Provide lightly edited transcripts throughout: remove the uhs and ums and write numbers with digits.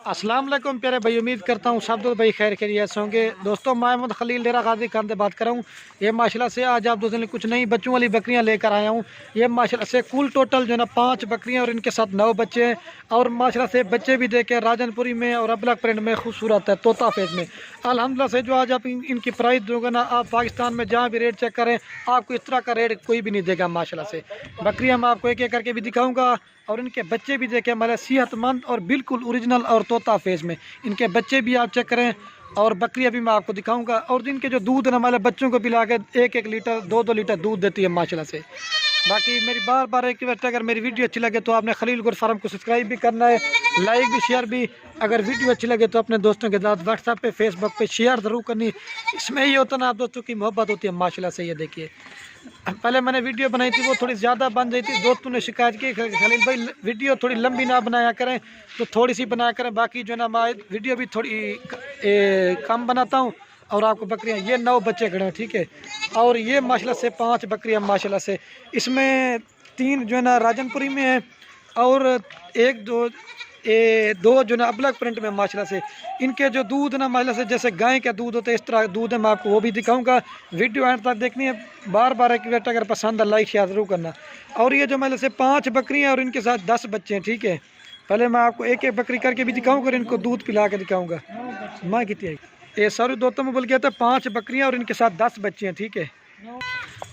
अस्सलाम वालेकुम प्यारे भाई, उम्मीद करता हूँ सब दोस्त भाई खैर खैरियत से होंगे। दोस्तों महमूद खलील डेरा गाजी खान से बात कर रहा हूँ। ये माशाल्लाह से आज आप दोस्तों ने कुछ नई बच्चों वाली बकरियाँ लेकर आया हूँ। ये माशाल्लाह से कुल टोटल जो है ना 5 बकरियाँ और इनके साथ 9 बच्चे हैं। और माशाल्लाह से बच्चे भी देखे राजनपुरी में और अबलग प्रिंट में खूबसूरत है, तोता फेज में। अल्हम्दुलिल्लाह से जो आज आप इनकी प्राइस दोगे ना, आप पाकिस्तान में जहाँ भी रेट चेक करें आपको इस तरह का रेट कोई भी नहीं देगा। माशाल्लाह से बकरियाँ मैं आपको एक एक करके भी दिखाऊँगा और इनके बच्चे भी देखें मतलब सेहतमंद और बिल्कुल ओरिजिनल और तोता फेस में इनके बच्चे भी आप चेक करें। और बकरियां भी मैं आपको दिखाऊंगा और इनके जो दूध है ना मतलब बच्चों को पिला के 1-1 लीटर 2-2 लीटर दूध देती है माशाल्लाह से। बाकी मेरी बार बार एक रिक्वेस्ट है, अगर मेरी वीडियो अच्छी लगे तो आपने खलील गुर फार्म को सब्सक्राइब भी करना है, लाइक भी शेयर भी। अगर वीडियो अच्छी लगे तो अपने दोस्तों के साथ व्हाट्सएप पे फेसबुक पे शेयर ज़रूर करनी। इसमें ये होता ना आप दोस्तों की मोहब्बत होती है माशाल्लाह से। ये देखिए पहले मैंने वीडियो बनाई थी वो थोड़ी ज़्यादा बन रही थी, दोस्तों ने शिकायत की खलील भाई वीडियो थोड़ी लंबी ना बनाया करें, तो थोड़ी सी बनाया करें। बाकी जो है ना मैं वीडियो भी थोड़ी कम बनाता हूँ। और आपको बकरियाँ ये 9 बच्चे खड़े हैं, ठीक है। और ये माशाल्लाह से 5 बकरियाँ माशाल्लाह से, इसमें 3 जो है ना राजनपुरी में है और 1-2 जो ना अबलग प्रिंट में माशाल्लाह से। इनके जो दूध ना माशाल्लाह से जैसे गाय का दूध होता है इस तरह दूध है, मैं आपको वो भी दिखाऊंगा। वीडियो एंड तक देखनी है, बार बार एक वेट अगर पसंद है लाइक शेयर जरूर करना। और ये जो माशाल्लाह से 5 बकरियाँ और इनके साथ 10 बच्चे हैं, ठीक है। पहले मैं आपको एक एक बकरी करके भी दिखाऊंगा और इनको दूध पिला के दिखाऊंगा। माँ कितनी है ये सॉरी दोस्तों में बोल गया था, 5 बकरियाँ और इनके साथ 10 बच्चे हैं, ठीक है।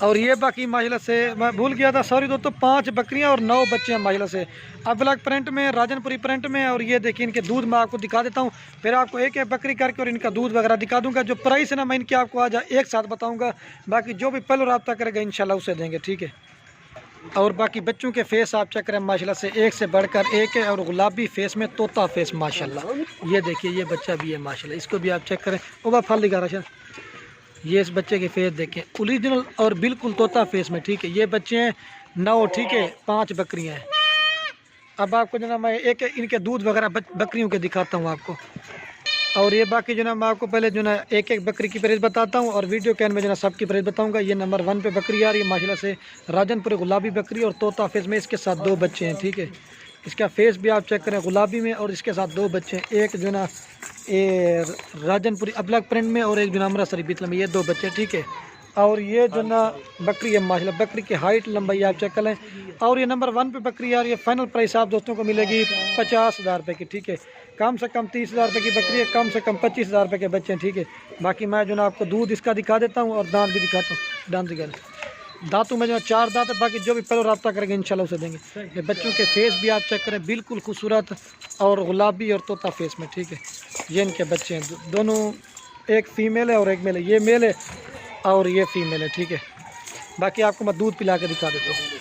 और ये बाकी माशाल्लाह से मैं भूल गया था, सॉरी दोस्तों, 5 बकरियां और 9 बच्चे हैं माशाल्लाह से अबलग प्रिंट में राजनपुरी प्रिंट में। और ये देखिए इनके दूध मैं आपको दिखा देता हूँ, फिर आपको एक एक बकरी करके और इनका दूध वगैरह दिखा दूंगा। जो प्राइस है ना मैं इनके आपको आज एक साथ बताऊँगा, बाकी जो भी पहले रब्ता करेगा इंशाल्लाह उसे देंगे, ठीक है। और बाकी बच्चों के फेस आप चेक करें माशाल्लाह से एक से बढ़कर एक है और गुलाबी फेस में तोता फेस माशाल्लाह। ये देखिए ये बच्चा भी है माशाल्लाह, इसको भी आप चेक करें। ओ फल दिखा रहा, ये इस बच्चे के फेस देखें ओरिजिनल और बिल्कुल तोता फेस में, ठीक है। ये बच्चे हैं 9, ठीक है, 5 बकरियां हैं। अब आपको जो ना मैं एक इनके दूध वगैरह बकरियों के दिखाता हूँ आपको। और ये बाकी जो ना मैं आपको पहले जो ना एक एक बकरी की प्राइस बताता हूँ और वीडियो के एंड में जो ना सबकी प्राइस बताऊँगा। ये नंबर 1 पे बकरी आ रही है माशाल्लाह से राजनपुर गुलाबी बकरी और तोता फेस में, इसके साथ 2 बच्चे हैं, ठीक है। इसका फेस भी आप चेक करें गुलाबी में और इसके साथ 2 बच्चे हैं, एक जो ना ये राजनपुरी अबलग प्रिंट में और एक जो ना अमृतसरी बीतल में, ये 2 बच्चे, ठीक है। और ये जो ना बकरी है माशाल्लाह, बकरी की हाइट लंबाई आप चेक करें। और ये नंबर 1 पे बकरी आ रही है। फाइनल प्राइस आप दोस्तों को मिलेगी 50,000 रुपये की, ठीक है। कम से कम 30,000 रुपये की बकरी है, कम से कम 25,000 रुपये के बच्चे हैं, ठीक है। बाकी मैं जो ना आपको दूध इसका दिखा देता हूँ और दांत भी दिखाता हूँ। दांत दिखा दांतों में जो 4 दांत है, बाकी जो भी पहले रब्ता करेंगे इंशाल्लाह उसे देंगे। ये बच्चों के फेस भी आप चेक करें बिल्कुल खूबसूरत और गुलाबी और तोता फेस में, ठीक है। ये इनके बच्चे हैं दोनों, एक फ़ीमेल है और एक मेल है। ये मेल है और ये फीमेल है, ठीक है। बाकी आपको मैं दूध पिला के दिखा देता हूँ।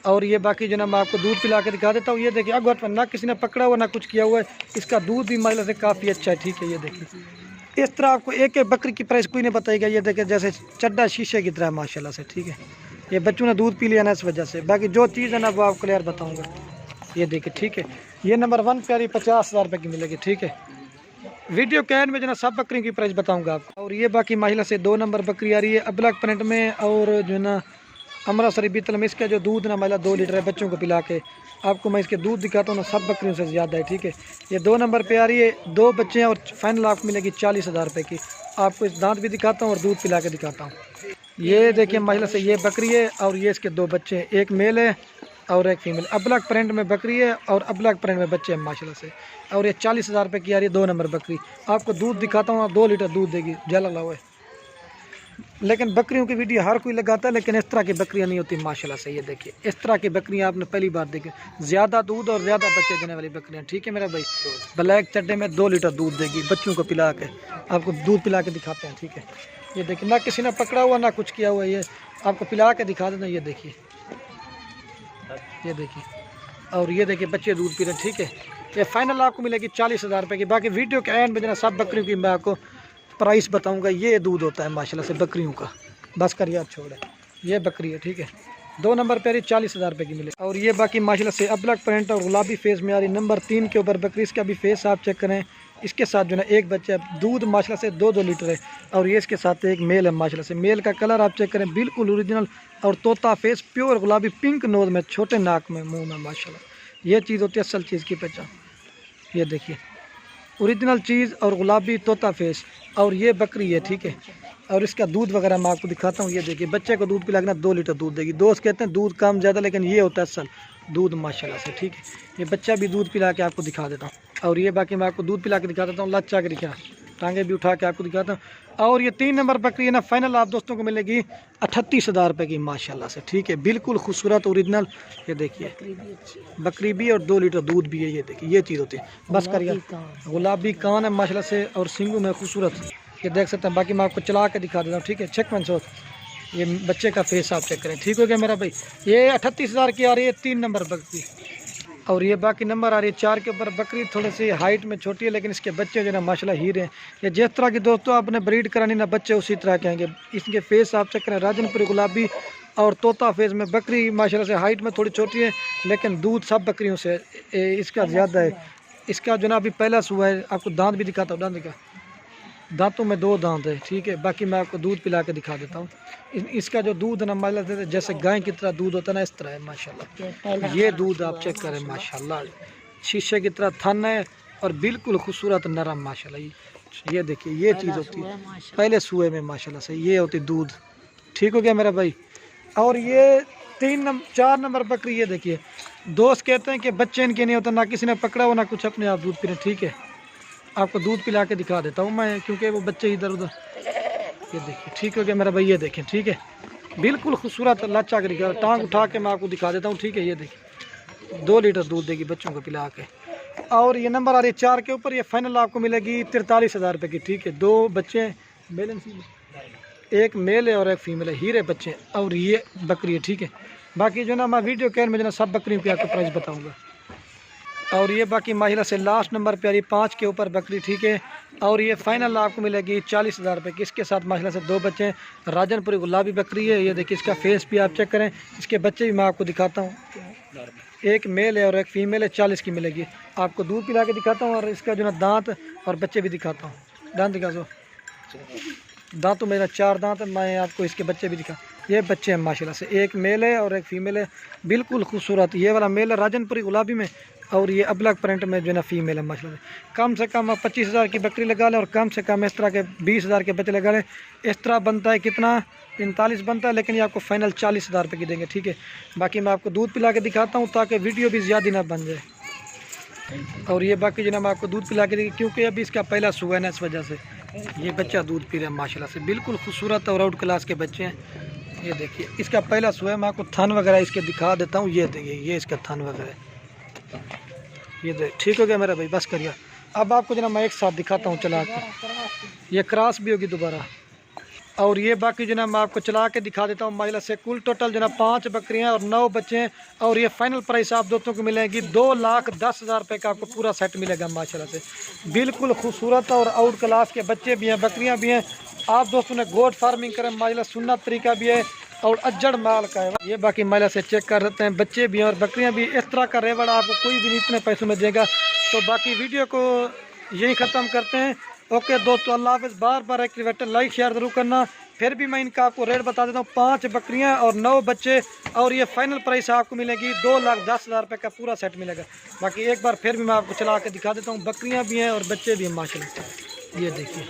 और ये बाकी जो ना मैं आपको दूध पिला के दिखा देता हूँ। ये देखिए अब ना किसी ने पकड़ा हुआ ना कुछ किया हुआ है, इसका दूध भी माशाल्लाह से काफ़ी अच्छा है, ठीक है। ये देखिए इस तरह आपको एक एक बकरी की प्राइस कोई नहीं बताएगा। ये देखिए जैसे चड्डा शीशे की तरह माशाल्लाह से, ठीक है। ये बच्चों ने दूध पी लिया ना इस वजह से। बाकी जो चीज़ है ना वो आपको क्लियर बताऊँगा। ये देखिए, ठीक है। ये नंबर 1 प्यारी 50,000 रुपये की मिलेगी, ठीक है। वीडियो के एंड में जो ना सब बकरियों की प्राइस बताऊंगा आपको। और ये बाकी माशाल्लाह से 2 नंबर बकरी आ रही है अबलग प्रिंट में और जो है ना अमृतसरी बीतल में। इसका जो दूध ना माशाल्लाह 2 लीटर है, बच्चों को पिला के आपको मैं इसके दूध दिखाता हूँ ना, सब बकरियों से ज़्यादा है, ठीक है। ये 2 नंबर पे आ रही है, 2 बच्चे हैं और फाइनल आपको मिलेगी 40,000 रुपये की। आपको इस दांत भी दिखाता हूँ और दूध पिला के दिखाता हूँ। ये देखिए माशाल्लाह से ये बकरी है और ये इसके 2 बच्चे हैं, एक मेल है और एक फीमेल। अबलग प्रिंट में बकरी है और अबलग प्रिंट में बच्चे हैं माशाल्लाह से। और ये 40,000 रुपये की आ रही है 2 नंबर बकरी। आपको दूध दिखाता हूँ, 2 लीटर दूध देगी, जला हुआ है। लेकिन बकरियों की वीडियो हर कोई लगाता है, लेकिन इस तरह की बकरियाँ नहीं होती माशाल्लाह से। ये देखिए इस तरह की बकरियाँ आपने पहली बार देखी, ज़्यादा दूध और ज़्यादा बच्चे देने वाली बकरियाँ, ठीक है मेरा भाई। ब्लैक चड्डे में 2 लीटर दूध देगी, बच्चों को पिला के आपको दूध पिला के दिखाते हैं, ठीक है। ये देखिए ना किसी ने पकड़ा हुआ ना कुछ किया हुआ, ये आपको पिला के दिखा देना। ये देखिए, ये देखिए। और ये देखिए बच्चे दूध पी रहे, ठीक है। ये फाइनल आपको मिलेगी 40,000 रुपये की। बाकी वीडियो के एंड में जो सब बकरियों की मैं आपको प्राइस बताऊंगा। ये दूध होता है माशाल्लाह से बकरियों का, बस कर यार छोड़ है। ये बकरी है, ठीक है। 2 नंबर पे 40,000 रुपये की मिले। और ये बाकी माशाल्लाह से अबलग प्रिंट और गुलाबी फेस में आ रही नंबर 3 के ऊपर बकरी। इसका भी फेस आप चेक करें। इसके साथ जो है एक बच्चा, दूध माशाल्लाह से 2-2 लीटर है। और ये इसके साथ एक मेल है माशाल्लाह से। मेल का कलर आप चेक करें बिल्कुल ओरिजिनल और तोता फेस, प्योर गुलाबी पिंक नोज में, छोटे नाक में, मुँह में माशाल्लाह। ये चीज़ होती है असल चीज़ की पहचान। ये देखिए ओरिजिनल चीज़ और गुलाबी तोता फेस। और ये बकरी है, ठीक है। और इसका दूध वगैरह मैं आपको दिखाता हूँ। ये देखिए, बच्चे को दूध पिलाना 2 लीटर दूध देगी। दोस्त कहते हैं दूध कम ज़्यादा, लेकिन ये होता है असल दूध माशाल्लाह से, ठीक है। ये बच्चा भी दूध पिला के आपको दिखा देता हूँ। और ये बाकी मैं आपको दूध पिला के दिखा देता हूँ, लच्चा के दिखा, टांगे भी उठा के आपको दिखाता हूँ। और ये 3 नंबर बकरी है ना, फाइनल आप दोस्तों को मिलेगी 38,000 रुपये की माशाल्लाह से, ठीक है। बिल्कुल खूबसूरत ओरिजिनल। ये देखिए, बकरी भी और 2 लीटर दूध भी है। ये देखिए, ये चीज़ होती है। बस करिए, गुलाबी कान है माशाल्लाह से और सींगों में खूबसूरत, ये देख सकते हैं। बाकी मैं आपको चला के दिखा देता हूँ, ठीक है। चेक मंसूर, ये बच्चे का फेस आप चेक करें, ठीक हो गया मेरा भाई। ये 38,000 की आ रही है 3 नंबर बकरी। और ये बाकी नंबर आ रही है 4 के ऊपर बकरी। थोड़ी सी हाइट में छोटी है, लेकिन इसके बच्चे जो ना माशाल्लाह हीरे हैं। ये जिस तरह की दोस्तों आपने ब्रीड करानी ना, बच्चे उसी तरह के आएंगे। इसके फेस आप चेक करें, राजनपुरी गुलाबी और तोता फेस में बकरी माशाल्लाह से। हाइट में थोड़ी छोटी है, लेकिन दूध सब बकरियों से इसका ज़्यादा है। इसका जो ना अभी पहला सुबह है, आपको दांत भी दिखाता हूँ। दांत दिखा, दांतों में 2 दांत है, ठीक है। बाकी मैं आपको दूध पिला के दिखा देता हूँ। इसका जो दूध है ना माशाल्लाह जैसे गाय की तरह दूध होता है ना, इस तरह है माशाल्लाह। ये दूध आप चेक करें माशाल्लाह, शीशे की तरह थन है और बिल्कुल खूबसूरत नरम माशाल्लाह। ये देखिए, ये चीज़ होती है पहले सुए में माशाल्लाह से, ये होती दूध, ठीक हो गया मेरा भाई। और ये 4 नंबर बकरी, ये देखिए। दोस्त कहते हैं कि बच्चे इनके नहीं होता, ना किसी ने पकड़ा हो ना कुछ, अपने आप दूध पी रहे, ठीक है। आपको दूध पिला के दिखा देता हूँ मैं, क्योंकि वो बच्चे इधर उधर। ये देखिए, ठीक हो गया मेरा भाई। ये देखें, ठीक है, बिल्कुल खूबसूरत लच्चा करी, टांग उठा के मैं आपको दिखा देता हूँ, ठीक है। ये देखिए, 2 लीटर दूध देगी बच्चों को पिला के। और ये नंबर आ रही है 4 के ऊपर। ये फाइनल आपको मिलेगी 43,000 रुपये की, ठीक है। 2 बच्चे, मेल एंड फीमेल, एक मेल है और एक फीमेल है, हीरे बच्चे। और ये बकरी है, ठीक है। बाकी जो ना मैं वीडियो कैर में जो ना सब बकरियों की आपको प्राइस बताऊँगा। और ये बाकी माशाल्लाह से लास्ट नंबर पे आ रही 5 के ऊपर बकरी, ठीक है। और ये फाइनल आपको मिलेगी 40,000 रुपये की। इसके साथ माशाल्लाह से 2 बच्चे, राजनपुरी गुलाबी बकरी है। ये देखिए, इसका फेस भी आप चेक करें। इसके बच्चे भी मैं आपको दिखाता हूँ, एक मेल है और एक फीमेल है। 40 की मिलेगी। आपको दूध पिला के दिखाता हूँ और इसका जो ना दांत और बच्चे भी दिखाता हूँ। दांत दिखा दो, दांतों मेरा 4 दांत है। मैं आपको इसके बच्चे भी दिखा, ये बच्चे हैं माशाल्लाह से, एक मेल है और एक फीमेल है, बिल्कुल खूबसूरत। ये वाला मेल है राजनपुरी गुलाबी में, और ये अबलग प्रिंट में जो ना फीमेल है माशाल्लाह से। कम से कम आप 25,000 की बकरी लगा लें और कम से कम इस तरह के 20,000 के बच्चे लगा लें। इस तरह बनता है कितना, 45 बनता है, लेकिन ये आपको फाइनल 40,000 रुपये की देंगे, ठीक है। बाकी मैं आपको दूध पिला के दिखाता हूँ ताकि वीडियो भी ज़्यादा ना बन जाए। और ये बाकी जो ना मैं आपको दूध पिला के देखिए, क्योंकि अभी इसका पहला सुबह है ना, इस वजह से ये बच्चा दूध पी रहा है माशाल्लाह से। बिल्कुल खूबसूरत और आउट क्लास के बच्चे हैं। ये देखिए, इसका पहला सुबह, मैं आपको थन वगैरह इसके दिखा देता हूँ। ये देखिए, ये इसका थन वगैरह, ये देख, ठीक हो गया मेरा भाई। बस करिए, अब आपको जो ना मैं एक साथ दिखाता हूँ चला के। ये क्रॉस भी होगी दोबारा। और ये बाकी जो ना मैं आपको चला के दिखा देता हूँ माशाल्लाह से। कुल टोटल जो ना 5 बकरियाँ और 9 बच्चे हैं। और ये फाइनल प्राइस आप दोस्तों को मिलेगी 2,10,000 रुपये का आपको पूरा सेट मिलेगा माशाल्लाह से। बिल्कुल खूबसूरत और आउट क्लास के बच्चे भी हैं, बकरियाँ भी हैं। आप दोस्तों ने गोट फार्मिंग करें माशाल्लाह, सुन्नत तरीका भी है और अज्जड़ माल का है। ये बाकी माशाल्लाह से चेक कर सकते हैं, बच्चे भी हैं और बकरियाँ भी। इस तरह का रेवड़ आपको कोई भी नहीं इतने पैसों में देगा। तो बाकी वीडियो को यही ख़त्म करते हैं। ओके दोस्तों, अल्लाह हाफ़िज़। बार बार एक रिवेटर लाइक शेयर ज़रूर करना। फिर भी मैं इनका आपको रेट बता देता हूँ, 5 बकरियाँ और 9 बच्चे। और ये फाइनल प्राइस आपको मिलेगी 2,10,000 रुपये का पूरा सेट मिलेगा। बाकी एक बार फिर भी मैं आपको चला के दिखा देता हूँ, बकरियाँ भी हैं और बच्चे भी हैं माशाल्लाह। ये देखिए।